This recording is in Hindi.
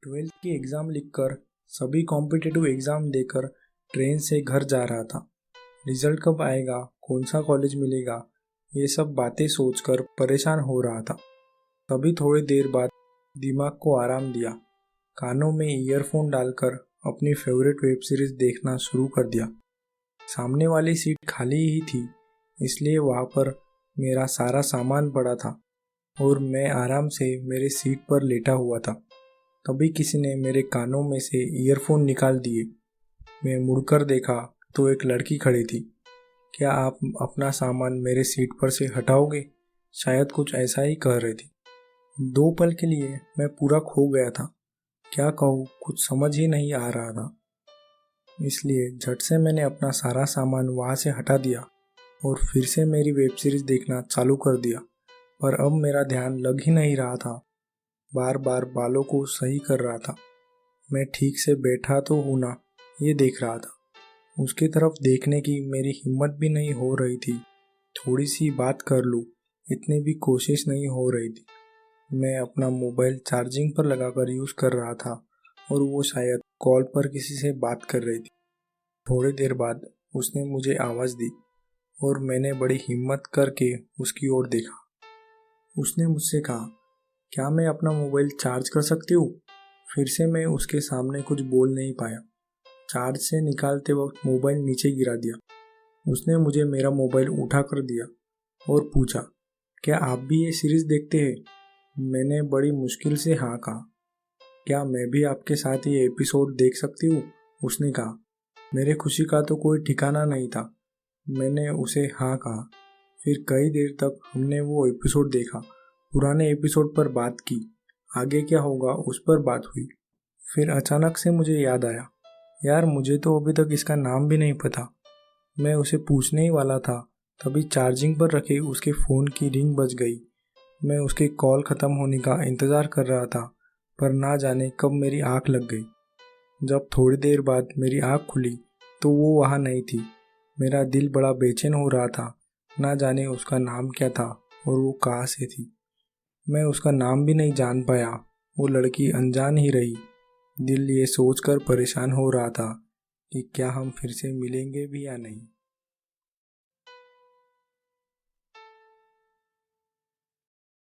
ट्वेल्थ की एग्ज़ाम लिखकर सभी कॉम्पिटिटिव एग्ज़ाम देकर ट्रेन से घर जा रहा था। रिज़ल्ट कब आएगा, कौन सा कॉलेज मिलेगा, ये सब बातें सोचकर परेशान हो रहा था। तभी थोड़ी देर बाद दिमाग को आराम दिया। कानों में ईयरफोन डालकर अपनी फेवरेट वेब सीरीज़ देखना शुरू कर दिया। सामने वाली सीट खाली ही थी, इसलिए वहाँ पर मेरा सारा सामान पड़ा था और मैं आराम से मेरे सीट पर लेटा हुआ था। तभी किसी ने मेरे कानों में से ईयरफोन निकाल दिए। मैं मुड़कर देखा तो एक लड़की खड़ी थी। क्या आप अपना सामान मेरे सीट पर से हटाओगे? शायद कुछ ऐसा ही कह रही थी। 2 पल के लिए मैं पूरा खो गया था। क्या कहूँ, कुछ समझ ही नहीं आ रहा था। इसलिए झट से मैंने अपना सारा सामान वहाँ से हटा दिया और फिर से मेरी वेब सीरीज़ देखना चालू कर दिया। पर अब मेरा ध्यान लग ही नहीं रहा था। बार बार बालों को सही कर रहा था। मैं ठीक से बैठा तो हूँ ना, ये देख रहा था। उसकी तरफ देखने की मेरी हिम्मत भी नहीं हो रही थी। थोड़ी सी बात कर लूँ, इतनी भी कोशिश नहीं हो रही थी। मैं अपना मोबाइल चार्जिंग पर लगाकर यूज़ कर रहा था और वो शायद कॉल पर किसी से बात कर रही थी। थोड़ी देर बाद उसने मुझे आवाज़ दी और मैंने बड़ी हिम्मत करके उसकी ओर देखा। उसने मुझसे कहा, क्या मैं अपना मोबाइल चार्ज कर सकती हूँ? फिर से मैं उसके सामने कुछ बोल नहीं पाया। चार्ज से निकालते वक्त मोबाइल नीचे गिरा दिया। उसने मुझे मेरा मोबाइल उठा कर दिया और पूछा, क्या आप भी ये सीरीज़ देखते हैं? मैंने बड़ी मुश्किल से हाँ कहा। क्या मैं भी आपके साथ ये एपिसोड देख सकती हूँ? उसने कहा। मेरे खुशी का तो कोई ठिकाना नहीं था। मैंने उसे हाँ कहा। फिर कई देर तक हमने वो एपिसोड देखा। पुराने एपिसोड पर बात की, आगे क्या होगा उस पर बात हुई। फिर अचानक से मुझे याद आया, यार मुझे तो अभी तक इसका नाम भी नहीं पता। मैं उसे पूछने ही वाला था, तभी चार्जिंग पर रखे उसके फ़ोन की रिंग बज गई। मैं उसके कॉल ख़त्म होने का इंतज़ार कर रहा था, पर ना जाने कब मेरी आँख लग गई। जब थोड़ी देर बाद मेरी आँख खुली तो वो वहाँ नहीं थी। मेरा दिल बड़ा बेचैन हो रहा था, ना जाने उसका नाम क्या था और वो कहाँ से थी। मैं उसका नाम भी नहीं जान पाया। वो लड़की अनजान ही रही। दिल ये सोचकर परेशान हो रहा था कि क्या हम फिर से मिलेंगे भी या नहीं।